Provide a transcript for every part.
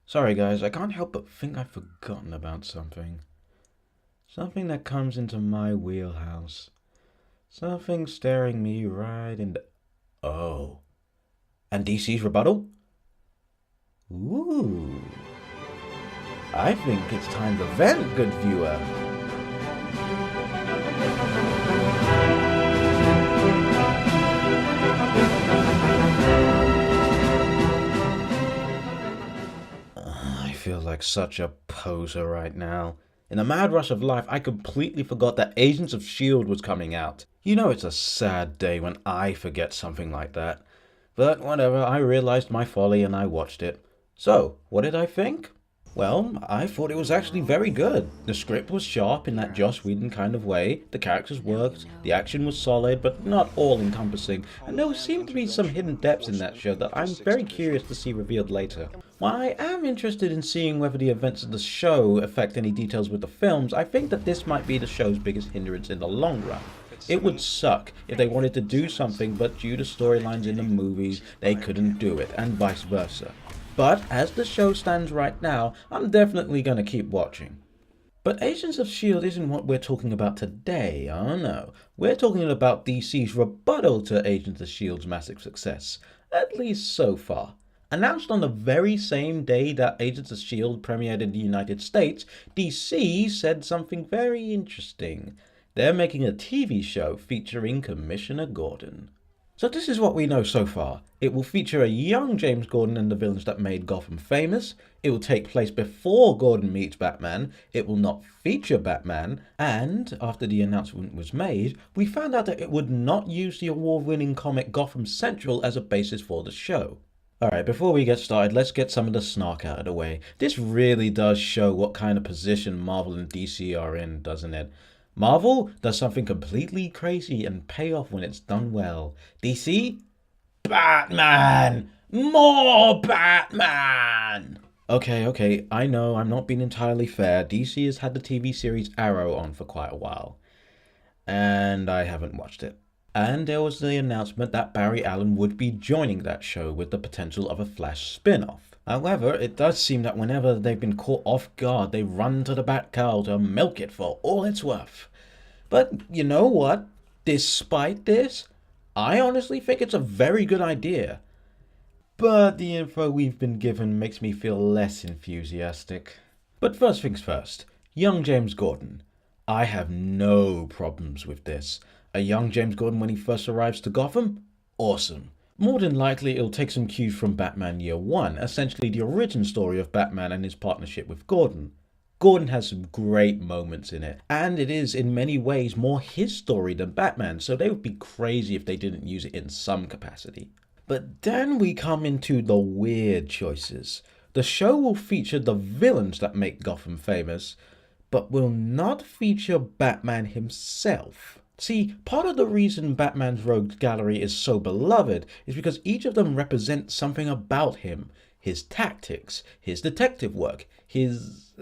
Sorry guys, I can't help but think I've forgotten about something. Something that comes into my wheelhouse. Something staring me right in the... Oh. And DC's rebuttal? Ooh. I think it's time to vent, good viewer. I feel like such a poser right now. In the mad rush of life, I completely forgot that Agents of S.H.I.E.L.D was coming out. You know it's a sad day when I forget something like that. But whatever, I realized my folly and I watched it. So, what did I think? Well, I thought it was actually very good. The script was sharp in that Joss Whedon kind of way, the characters worked, the action was solid but not all-encompassing, and there seemed to be some hidden depths in that show that I'm very curious to see revealed later. While I am interested in seeing whether the events of the show affect any details with the films, I think that this might be the show's biggest hindrance in the long run. It would suck if they wanted to do something but due to storylines in the movies, they couldn't do it, and vice versa. But as the show stands right now, I'm definitely gonna keep watching. But Agents of S.H.I.E.L.D. isn't what we're talking about today, oh no. We're talking about DC's rebuttal to Agents of S.H.I.E.L.'s massive success, at least so far. Announced on the very same day that Agents of S.H.I.E.L.D. premiered in the United States, DC said something very interesting. They're making a TV show featuring Commissioner Gordon. So this is what we know so far. It will feature a young James Gordon and the villains that made Gotham famous. It will take place before Gordon meets Batman. It will not feature Batman. And after the announcement was made, we found out that it would not use the award-winning comic Gotham Central as a basis for the show. Alright, before we get started, let's get some of the snark out of the way. This really does show what kind of position Marvel and DC are in, doesn't it? Marvel does something completely crazy and pay off when it's done well. DC? Batman! More Batman! Okay, I know I'm not being entirely fair. DC has had the TV series Arrow on for quite a while. And I haven't watched it. And there was the announcement that Barry Allen would be joining that show with the potential of a Flash spin-off. However, it does seem that whenever they've been caught off guard, they run to the Batcowl to milk it for all it's worth. But you know what? Despite this, I honestly think it's a very good idea. But the info we've been given makes me feel less enthusiastic. But first things first, young James Gordon. I have no problems with this. A young James Gordon when he first arrives to Gotham? Awesome. More than likely, it'll take some cues from Batman Year One, essentially the origin story of Batman and his partnership with Gordon. Gordon has some great moments in it, and it is in many ways more his story than Batman, so they would be crazy if they didn't use it in some capacity. But then we come into the weird choices. The show will feature the villains that make Gotham famous, but will not feature Batman himself. See, part of the reason Batman's rogues gallery is so beloved is because each of them represents something about him. His tactics, his detective work, his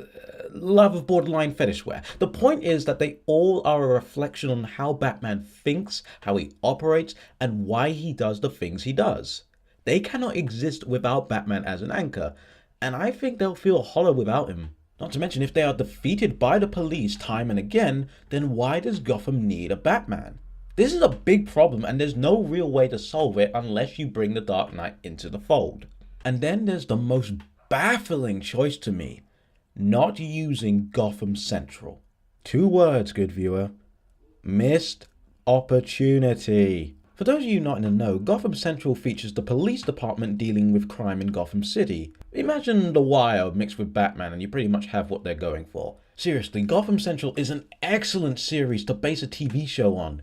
love of borderline fetish wear. The point is that they all are a reflection on how Batman thinks, how he operates, and why he does the things he does. They cannot exist without Batman as an anchor, and I think they'll feel hollow without him. Not to mention, if they are defeated by the police time and again, then why does Gotham need a Batman? This is a big problem and there's no real way to solve it unless you bring the Dark Knight into the fold. And then there's the most baffling choice to me, not using Gotham Central. 2 words, good viewer. Missed opportunity. For those of you not in the know, Gotham Central features the police department dealing with crime in Gotham City. Imagine The Wire mixed with Batman and you pretty much have what they're going for. Seriously, Gotham Central is an excellent series to base a TV show on.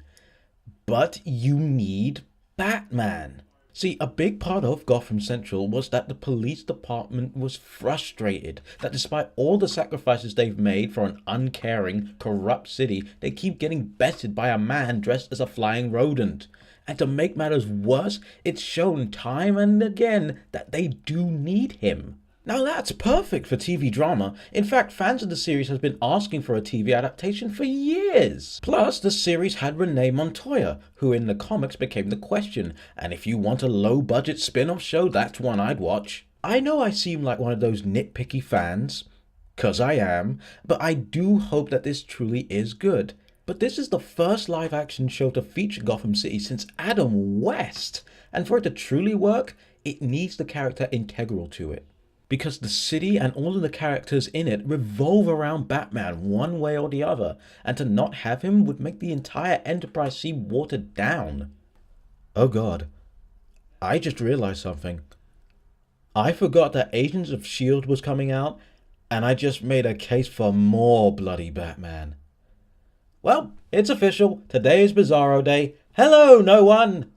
But you need Batman. See, a big part of Gotham Central was that the police department was frustrated that despite all the sacrifices they've made for an uncaring, corrupt city, they keep getting bested by a man dressed as a flying rodent. And to make matters worse, it's shown time and again that they do need him. Now that's perfect for TV drama. In fact, fans of the series have been asking for a TV adaptation for years. Plus, the series had Renee Montoya, who in the comics became the Question. And if you want a low-budget spin-off show, that's one I'd watch. I know I seem like one of those nitpicky fans, 'cause I am, but I do hope that this truly is good. But this is the first live action show to feature Gotham City since Adam West, and for it to truly work, it needs the character integral to it. Because the city and all of the characters in it revolve around Batman one way or the other, and to not have him would make the entire enterprise seem watered down. Oh god, I just realized something. I forgot that Agents of S.H.I.E.L.D was coming out, and I just made a case for more bloody Batman. Well, it's official. Today is Bizarro Day. Hello, no one!